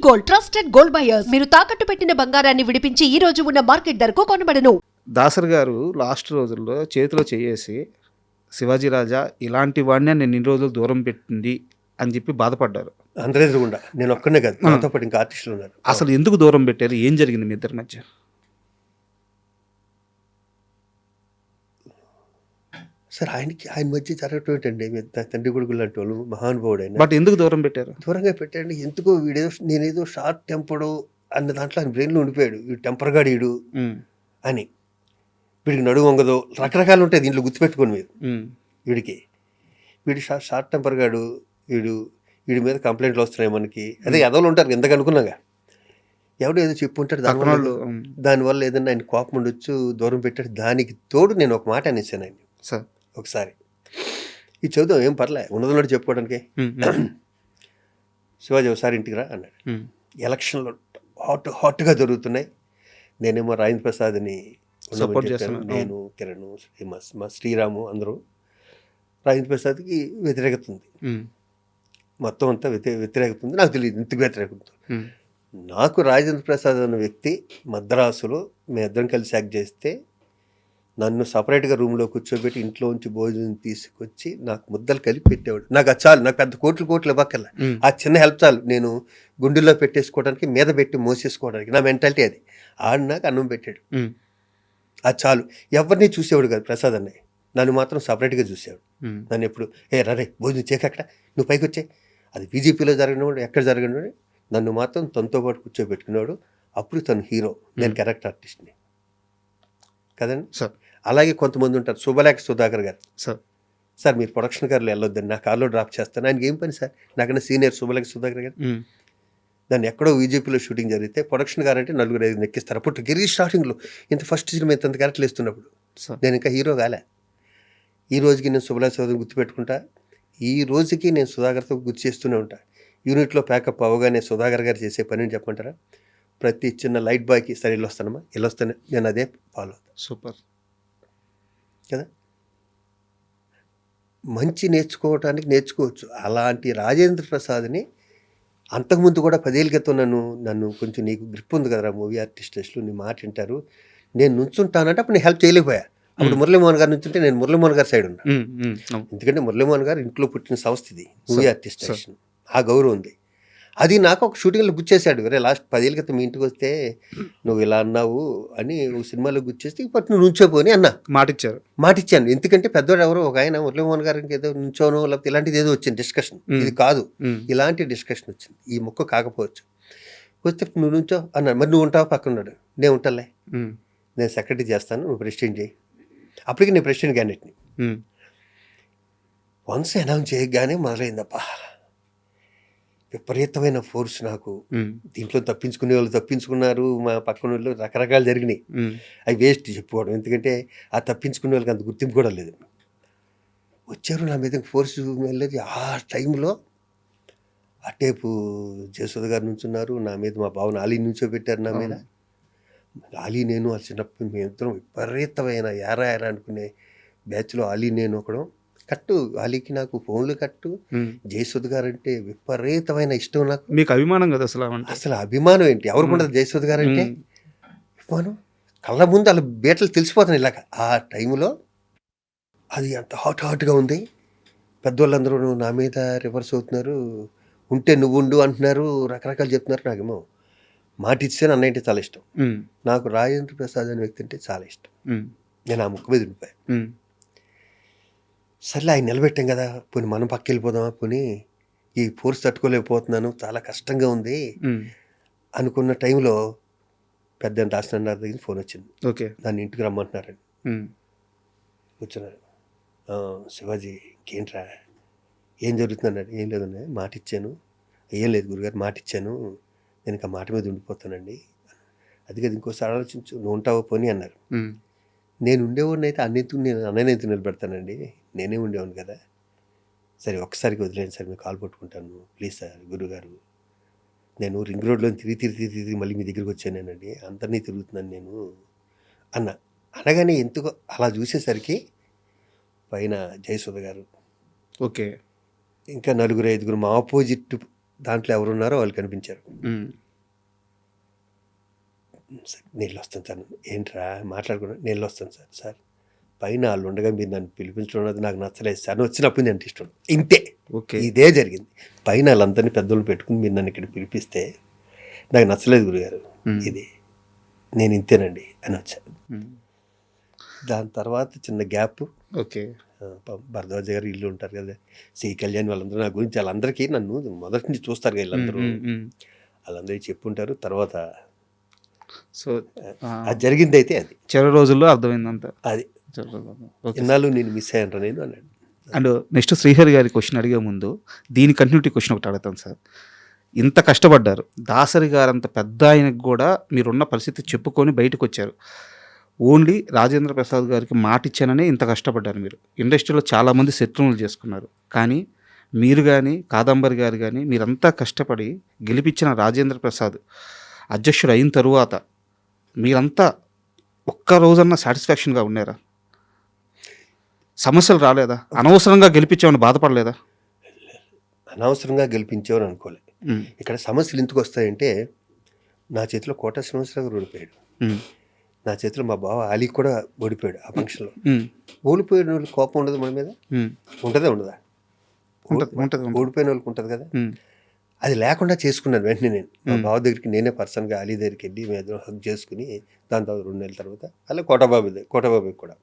Gold, trusted gold buyers. మీరు తాకట్టు పెట్టిన బంగారాన్ని విడిపించి ఈ రోజు ఉన్న మార్కెట్ ధరకు కొనబడను. దాసర్ గారు లాస్ట్ రోజుల్లో చేతిలో చేయేసి శివాజీ రాజా ఇలాంటి వాడినే నేను ఇన్ని రోజులు దూరం పెట్టింది అని చెప్పి బాధపడ్డారు. అందరూ ఎదురుగుండా, నేను ఒక్కనే కాదు, నాతో పాటు ఇంకా ఆర్టిస్టులు ఉన్నారు. అసలు ఎందుకు దూరం పెట్టారు? ఏం జరిగింది మీ ఇద్దరి మధ్య? సార్ ఆయన మధ్య జరగటండి, తండ్రి కొడుకులు లాంటి వాళ్ళు, మహానుభావుడు ఆయన. బట్ ఎందుకు దూరం పెట్టారు? దూరంగా పెట్టండి. ఎందుకో నేనేదో షార్ట్ టెంపర్డు అన్న దాంట్లో ఆయన బ్రెయిన్లో ఉండిపోయాడు. వీడు టెంపర్గా వీడు అని, వీడికి నడువు వంగదు, రకరకాలు ఉంటాయి దీంట్లో, గుర్తుపెట్టుకోండి మీరు. వీడి షార్ట్ టెంపర్ గాడు, వీడి మీద కంప్లైంట్లు వస్తున్నాయి మనకి. అదే ఎదవలు ఉంటారు ఎందుకు అనుకున్నాగా, ఎవడో ఏదో చెప్పుంటాడు, దానివల్ల ఏదన్నా ఆయన కోపం ఉండొచ్చు, దూరం పెట్టాడు. దానికి తోడు నేను ఒక మాట అనేసాను ఆయన ఒకసారి, ఇది చదువుదాం ఏం పర్లే, ఉన్నదన్నట్టు చెప్పుకోవడానికి. శివాజీ ఒకసారి ఇంటికి రా అన్నాడు. ఎలక్షన్లో హాట్గా జరుగుతున్నాయి. నేనేమో రాజేంద్ర ప్రసాద్ని సపోర్ట్ చేస్తాను, నేను, కిరణ్, మా శ్రీరాము అందరూ. రాజేంద్ర ప్రసాద్కి వ్యతిరేకత ఉంది, మొత్తం అంతా వ్యతిరేకత ఉంది. నాకు తెలియదు ఇంతకు వ్యతిరేకత. నాకు రాజేంద్ర ప్రసాద్ అన్న వ్యక్తి మద్రాసులో మేమిద్దరం కలిసి యాక్ట్ చేస్తే నన్ను సపరేట్గా రూమ్లో కూర్చోబెట్టి ఇంట్లోంచి భోజనం తీసుకొచ్చి నాకు ముద్దలు కలిపి పెట్టేవాడు. నాకు అది చాలు, నాకు పెద్ద కోట్లు ఇవ్వక్కర్లా, ఆ చిన్న హెల్ప్ చాలు. నేను గుండెల్లో పెట్టేసుకోవడానికి, మీద పెట్టి మోసేసుకోవడానికి, నా మెంటాలిటీ అది. ఆడు నాకు అన్నం పెట్టాడు, అది చాలు. ఎవరిని చూసేవాడు కాదు ప్రసాద్ అన్నయ్య, నన్ను మాత్రం సపరేట్గా చూసేవాడు. నన్ను ఎప్పుడు రే భోజనం చేయకక్కడ, నువ్వు పైకి వచ్చే, అది బీజేపీలో జరిగినవాడు, ఎక్కడ జరిగినవాడు, నన్ను మాత్రం తనతో పాటు కూర్చోబెట్టుకునేవాడు. అప్పుడు తను హీరో, నేను క్యారెక్టర్ ఆర్టిస్ట్ని కదండి సార్. అలాగే కొంతమంది ఉంటారు, శుభలేఖ సుధాకర్ గారు. సార్ మీరు ప్రొడక్షన్ కార్లో వెళ్ళొద్దండి, నా కార్లో డ్రాప్ చేస్తాను. ఆయనకి ఏం పని సార్, నాకన్నా సీనియర్ శుభలేఖ సుధాకర్ గారు. దాన్ని ఎక్కడో బీజేపీలో షూటింగ్ జరిగితే ప్రొడక్షన్ గారు అంటే 4-5 ఎక్కిస్తారు. అప్పుడు గిరీష్ స్టార్టింగ్లో ఇంత ఫస్ట్ సినిమా ఇంత క్యారెక్టర్లు ఇస్తున్నప్పుడు నేను ఇంకా హీరో కాలే. ఈ రోజుకి నేను శుభలేఖ సుధాకర్ గుర్తుపెట్టుకుంటా, ఈ రోజుకి నేను సుధాకర్తో గుర్తు చేస్తూనే ఉంటా. యూనిట్లో ప్యాకప్ అవగానే సుధాకర్ గారు చేసే పని అని చెప్పమంటారా, ప్రతి చిన్న లైట్ బాయ్కి సరే వెళ్ళొస్తానమ్మా, వెళ్ళొస్తానే, నేను అదే ఫాలో అవుతాను. సూపర్ కదా, మంచి నేర్చుకోవచ్చు. అలాంటి రాజేంద్ర ప్రసాద్ని అంతకుముందు కూడా 10 ఏళ్ళ క్రితం నన్ను కొంచెం నీకు గ్రిప్ ఉంది కదరా మూవీ ఆర్టిస్టులు, నీ మాట వింటారు, నేను నుంచుంటానంటే అప్పుడు నేను హెల్ప్ చేయలేకపోయా. అప్పుడు మురళీమోహన్ గారు నుంచుంటే నేను మురళీమోహన్ గారి సైడ్ ఉన్నా. ఎందుకంటే మురళీమోహన్ గారు ఇంట్లో పుట్టిన సంస్థ ఇది, మూవీ ఆర్టిస్ట్, ఆ గౌరవం ఉంది. అది నాకు ఒక షూటింగ్లో గుర్చేశాడు. వేరే లాస్ట్ 10 ఏళ్ళ క్రితం మీ ఇంటికి వస్తే నువ్వు ఇలా అన్నావు అని సినిమాలో గుర్చేస్తే ఇప్పటి నువ్వు నుంచోపోని అన్నా, మాటిచ్చాను. ఎందుకంటే పెద్దవాడు ఎవరో ఒక ఆయన మురళీమోహన్ గారికి ఏదో నుంచోనో లేకపోతే ఇలాంటిది ఏదో వచ్చింది డిస్కషన్, ఇది కాదు, ఇలాంటి డిస్కషన్ వచ్చింది, ఈ మొక్క కాకపోవచ్చు. వస్తే నువ్వు నుంచో అన్నాడు. మరి నువ్వు ఉంటావు పక్కన ఉన్నాడు, నేను ఉంటాలే, నేను సెక్రటరీ చేస్తాను, నువ్వు ప్రెసిడెంట్ చేయి. అప్పటికి నేను ప్రెసిడెంట్ క్యాండిడేట్ని. వన్స్ అనౌన్స్ చేయగానే మొదలైందప్పా విపరీతమైన ఫోర్స్. నాకు దీంట్లో తప్పించుకునే వాళ్ళు తప్పించుకున్నారు, మా పక్కన వాళ్ళు రకరకాలు జరిగినాయి. అవి వేస్ట్ చెప్పుకోవడం, ఎందుకంటే ఆ తప్పించుకునే వాళ్ళకి అంత గుర్తింపు కూడా లేదు. వచ్చారు నా మీద ఫోర్స్ వెళ్ళేది. ఆ టైంలో అటేపు జయసుధ గారు నుంచున్నారు నా మీద, మా బావను అలీ నుంచోబెట్టారు నా మీద. అలీ నేను ఆ చిన్నప్పుడు మేమిద్దరం విపరీతమైన యారా అనుకునే బ్యాచ్లో అలీ నేను ఒకడం. కట్టు అలీకి నాకు ఫోన్లు కట్టు. జయసుధ గారు అంటే విపరీతమైన ఇష్టం నాకు. మీకు అభిమానం కదా అసలు అభిమానం ఏంటి, ఎవరికి ఉండదు జయసుధ గారు అంటే అభిమానం. కళ్ళ ముందు వాళ్ళ బేటలు తెలిసిపోతున్నాయి ఇలాగ. ఆ టైంలో అది అంత హాట్గా ఉంది. పెద్దవాళ్ళందరూ నా మీద రివర్స్ అవుతున్నారు, ఉంటే నువ్వు ఉండు అంటున్నారు, రకరకాలు చెప్తున్నారు. నాకేమో మాట ఇచ్చాను, అన్న అంటే చాలా ఇష్టం నాకు. రాజేంద్ర ప్రసాద్ అనే వ్యక్తి అంటే చాలా ఇష్టం. నేను ఆ ముక్క మీద ఉండిపోయాను. సర్లే ఆయన నిలబెట్టాం కదా, పోనీ మనం పక్క వెళ్ళిపోదామా, పోనీ ఈ ఫోర్స్ తట్టుకోలేకపోతున్నాను, చాలా కష్టంగా ఉంది అనుకున్న టైంలో పెద్ద దాసనారాయణ దగ్గర ఫోన్ వచ్చింది. నన్ను ఇంటికి రమ్మంటున్నారని. కూర్చున్నారు. శివాజీ ఇంకేంట్రా, ఏం జరుగుతుందన్నాడు. ఏం లేదన్నా, మాట ఇచ్చాను. ఏం లేదు గురుగారు, మాట ఇచ్చాను, నేను ఇంకా మాట మీద ఉండిపోతానండి. అది కదా ఇంకోసారి ఆలోచించు, నువ్వు ఉంటావో పోనీ అన్నారు. నేను ఉండేవాడిని అయితే నేను అన్నయ్యనైతే నిలబెడతానండి, నేనే ఉండేవాడిని కదా. సరే ఒక్కసారికి వదిలేండి సార్, మీరు కాల్ పట్టుకుంటాను ప్లీజ్ సార్. గురుగారు నేను రింగ్ రోడ్లో తిరిగి మళ్ళీ మీ దగ్గరికి వచ్చానేనండి, అందరినీ తిరుగుతున్నాను నేను అన్న. అనగానే ఎందుకో అలా చూసేసరికి పైన జయసుధ గారు, ఇంకా 4-5 మా ఆపోజిట్ దాంట్లో ఎవరున్నారో వాళ్ళు కనిపించారు. ఉమ్. సార్ నీళ్ళు వస్తాను సార్. ఏంట్రా మాట్లాడుకున్నా? నీళ్ళు వస్తాను సార్. సార్ పైన వాళ్ళు ఉండగా మీరు నన్ను పిలిపించడం అనేది నాకు నచ్చలేదు సార్. వచ్చినప్పుడు నేను ఇష్టం ఇంతే. ఓకే. ఇదే జరిగింది. పైన వాళ్ళందరినీ పెద్దోళ్ళు పెట్టుకుని మీరు నన్ను ఇక్కడ పిలిపిస్తే నాకు నచ్చలేదు గురుగారు, ఇది నేను ఇంతేనండి అని వచ్చాను. దాని తర్వాత చిన్న గ్యాప్. ఓకే. భరద్వాజ గారు ఇల్లు ఉంటారు కదా, శ్రీ కళ్యాణ్, వాళ్ళందరూ నా గురించి, వాళ్ళందరికీ నన్ను మొదటి నుంచి చూస్తారు కదా వీళ్ళందరూ, వాళ్ళందరికీ చెప్పుంటారు. తర్వాత సో అది జరిగింది అయితే అది చివరి రోజుల్లో అర్థమైందంత. అది ఓకే. ఇన్నాళ్ళు నేను మిస్ అయ్యాను నేను అన్నాడు. అండ్ నెక్స్ట్ శ్రీహరి గారి క్వశ్చన్ అడిగే ముందు దీని కంటిన్యూటీ క్వశ్చన్ ఒకటి అడుగుతాను సార్. ఇంత కష్టపడ్డారు, దాసరి గారు అంత పెద్ద ఆయనకు కూడా మీరున్న పరిస్థితి చెప్పుకొని బయటకు వచ్చారు. ఓన్లీ రాజేంద్ర ప్రసాద్ గారికి మాట ఇచ్చాననే ఇంత కష్టపడ్డారు మీరు. ఇండస్ట్రీలో చాలామంది శత్రువులు చేసుకున్నారు, కానీ మీరు కానీ కాదంబరి గారు కానీ మీరంతా కష్టపడి గెలిపించిన రాజేంద్ర ప్రసాద్ అధ్యక్షుడు అయిన తరువాత మీరంతా ఒక్క రోజన్నా సాటిస్ఫాక్షన్గా ఉన్నారా? సమస్యలు రాలేదా? అనవసరంగా గెలిపించామని బాధపడలేదా? అనవసరంగా గెలిపించామని అనుకోలే. ఇక్కడ సమస్యలు ఎందుకు వస్తాయంటే, నా చేతిలో కోట శ్రీనివాసరావు ఓడిపోయాడు, నా చేతిలో మా బావ అలీ కూడా ఓడిపోయాడు ఆ ఫంక్షన్లో. ఓడిపోయిన వాళ్ళకి కోపం ఉండదు మన మీద? ఉంటుందా ఉండదా? ఓడిపోయిన వాళ్ళకి ఉంటుంది కదా. అది లేకుండా చేసుకున్నాను వెంటనే. నేను మా బావ దగ్గరికి నేనే పర్సనల్గా అలీ దగ్గరికి వెళ్ళి మేము హక్ చేసుకుని దాని తర్వాత 2 నెలల తర్వాత అలా కోటబాబుకి కూడా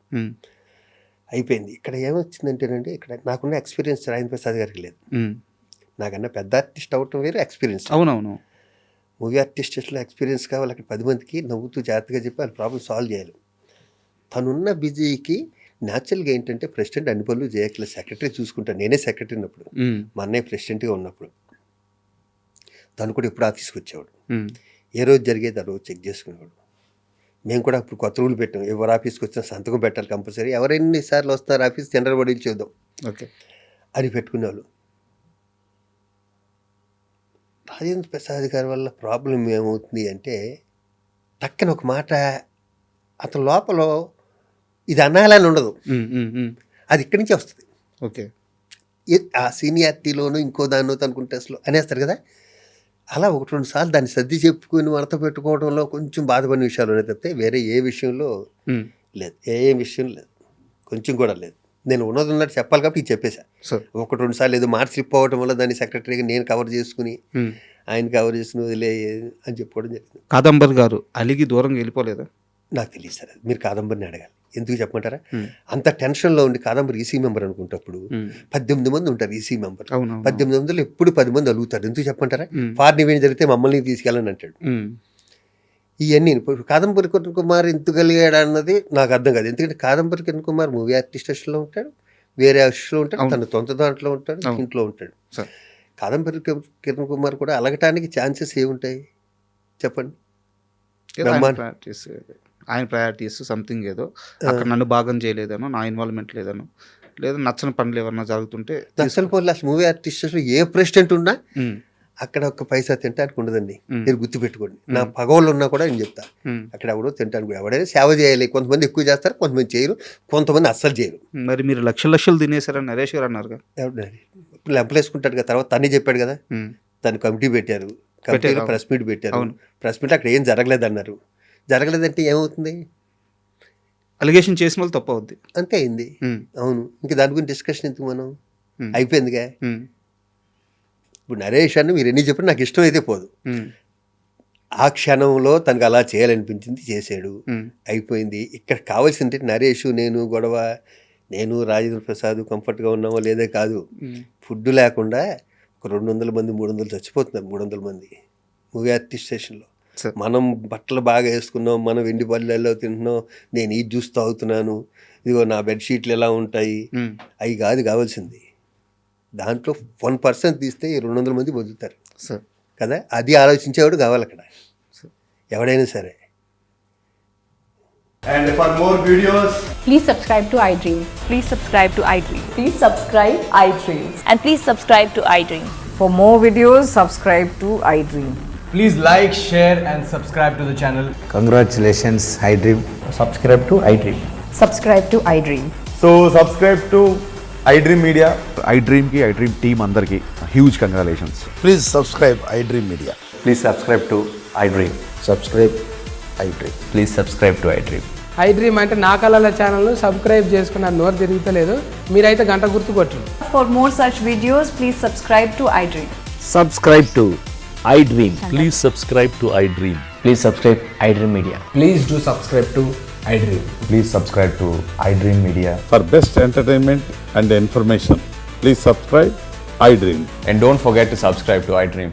అయిపోయింది. ఇక్కడ ఏమొచ్చిందంటేనండి, ఇక్కడ నాకున్న ఎక్స్పీరియన్స్ రాజేంద్ర ప్రసాద్ గారికి లేదు. నాకన్నా పెద్ద ఆర్టిస్ట్ అవటం వేరు, ఎక్స్పీరియన్స్. అవునవును. మూవీ ఆర్టిస్ట్లో ఎక్స్పీరియన్స్ కావాలి. అక్కడ 10 మందికి నవ్వుతూ జాగ్రత్తగా చెప్పి వాళ్ళ ప్రాబ్లమ్ సాల్వ్ చేయాలి. తనున్న బిజీకి న్యాచురల్గా ఏంటంటే ప్రెసిడెంట్ అన్ని పనులు చేయట్లేదు, సెక్రటరీ చూసుకుంటాను. నేనే సెక్రటరీ ఉన్నప్పుడు, మా అన్నయ్య ప్రెసిడెంట్గా ఉన్నప్పుడు తను కూడా ఎప్పుడు ఆఫీస్కి వచ్చేవాడు. ఏ రోజు జరిగేది ఆ రోజు చెక్ చేసుకునేవాడు. మేము కూడా అప్పుడు కొత్త రూల్ పెట్టాం, ఎవరు ఆఫీస్కి వచ్చినా సంతకం పెట్టాలి కంపల్సరీ, ఎవరెన్నిసార్లు వస్తున్నారు ఆఫీస్ జనరల్ బాడీలు చూద్దాం ఓకే అని పెట్టుకునేవాళ్ళు. రాజేంద్ర ప్రసాద్ గారి వల్ల ప్రాబ్లం ఏమవుతుంది అంటే, టక్కన ఒక మాట అతని లోపల ఇది అనాలని ఉండదు, అది ఇక్కడి నుంచే వస్తుంది. ఓకే. ఆ సీనియారిటీలోనూ ఇంకో దాన్నో అనుకుంటే అసలు అనేస్తారు కదా, అలా 1-2 సార్లు దాన్ని సర్ది చెప్పుకుని మడత పెట్టుకోవడంలో కొంచెం బాధపడిన విషయాలు ఉన్నాయి తప్పితే వేరే ఏ విషయంలో లేదు, ఏ విషయం లేదు, కొంచెం కూడా లేదు. నేను ఉన్నట్టు చెప్పాలి కాబట్టి ఇది చెప్పేశా. 1-2 సార్లు ఏదో మాట స్లిప్ అవ్వడం వల్ల దాన్ని సెక్రటరీగా నేను కవర్ చేసుకుని ఆయన కవర్ చేసుకుని వదిలే అని చెప్పుకోవడం జరిగింది. కాదంబరి గారు అలిగి దూరంగా వెళ్ళిపోలేదా? నాకు తెలియదు సార్, మీరు కాదంబరిని అడగాలి. ఎందుకు చెప్పమంటారా, అంత టెన్షన్లో ఉండి కాదంబరి ఈసీ మెంబర్ అనుకుంటప్పుడు 18 మంది ఉంటారు ఈసీ మెంబర్. 18 మందిలో ఎప్పుడు 10 మంది అలుగుతారు. ఎందుకు చెప్పమంటారా, ఫారిన్ ఈవెంట్ జరిగితే మమ్మల్ని తీసుకెళ్ళని అంటాడు. ఇవన్నీ ఇప్పుడు కాదంబరి కిరణ్ కుమార్ ఎందుకు కలిగాడు అన్నది నాకు అర్థం కాదు. ఎందుకంటే కాదంబరి కిరణ్ కుమార్ మూవీ ఆర్టిస్ట్లో ఉంటాడు, వేరే ఆర్టిస్ట్లో ఉంటాడు, తన సొంత దాంట్లో ఉంటాడు, ఇంట్లో ఉంటాడు. కాదంబరి కిరణ్ కుమార్ కూడా అలగటానికి ఛాన్సెస్ ఏముంటాయి చెప్పండి? ఆయన ప్రయారిటీస్ సంథింగ్ ఏదో అక్కడ నన్ను భాగం చేయలేదనో, నా ఇన్వాల్వ్మెంట్ లేదనో, లేదా నచ్చని పనులు ఏమన్నా జరుగుతుంటే నచ్చని పనులు. అసలు మూవీ ఆర్టిస్ట్లో ఏ ప్రెసిడెంట్ ఉన్నా అక్కడ ఒక పైసా తింటానికి ఉండదండి, మీరు గుర్తుపెట్టుకోండి. నా పగవాళ్ళు ఉన్నా కూడా నేను చెప్తా, అక్కడ ఎవడో తింటానికి ఎవడైనా సేవ చేయాలి. కొంతమంది ఎక్కువ చేస్తారు, కొంతమంది చేయరు, కొంతమంది అస్సలు చేయరు. మరి మీరు లక్షలు తినేశారని నరేష్ గారు అన్నారు. ఇప్పుడు లెంపలేసుకుంటాడు కదా, తర్వాత తనే చెప్పాడు కదా, తను కమిటీ పెట్టారు, కమిటీలో ప్రెస్ మీట్ పెట్టారు. ప్రెస్ మీట్ అక్కడ ఏం జరగలేదు అన్నారు. జరగలేదంటే ఏమవుతుంది, అలిగేషన్ చేసిన వాళ్ళు తప్పు అవుద్ది, అంతే అయింది. అవును, ఇంకా దాని గురించి డిస్కషన్ ఎందుకు, మనం అయిపోయిందిగా. ఇప్పుడు నరేష్ అని మీరు ఎన్ని చెప్పినా నాకు ఇష్టం అయితే పోదు. ఆ క్షణంలో తనకు అలా చేయాలనిపించింది, చేసాడు, అయిపోయింది. ఇక్కడ కావాల్సింది నరేష్ నేను గొడవ, నేను రాజేంద్ర ప్రసాద్ కంఫర్ట్గా ఉన్నామో లేదే కాదు. ఫుడ్ లేకుండా ఒక 200 మంది 300 చచ్చిపోతున్నారు. 300 మంది మూవీ ఆర్టిస్ట్ స్టేషన్లో. మనం బట్టలు బాగా వేసుకున్నాం, మనం వెండి బల్లెల్లో తింటున్నాం, నేను ఈ జ్యూస్ తాగుతున్నాను, ఇదిగో నా బెడ్షీట్లు ఎలా ఉంటాయి, అవి కాదు కావాల్సింది. దాంట్లో 1% తీస్తే 200 మంది బతుకుతారు కదా, అది ఆలోచించేవాడు కావాలి అక్కడ ఎవడైనా సరే. And for more videos, please subscribe to iDream. Please subscribe to iDream. Please subscribe iDream. And please subscribe to iDream. For more videos, subscribe to iDream. please like, share and subscribe to the channel. Congratulations, iDream. Subscribe to iDream. Subscribe to iDream. So subscribe to iDream Media. iDream కి iDream team అందరికీ huge congratulations. Please subscribe iDream Media. Please subscribe to iDream. Subscribe iDream. Please subscribe to iDream. iDream అంటే నా కళల ఛానల్ను subscribe చేసుకున్న నోరు తిరుగుతలేదు, మీరైతే గంట గుర్తు కొట్టండి. For more such videos, please subscribe to iDream. Subscribe to iDream. Please subscribe to iDream. Please subscribe iDream Media. Please do subscribe to iDream. Please subscribe to iDream Media. For best entertainment and information, please subscribe iDream. And don't forget to subscribe to iDream.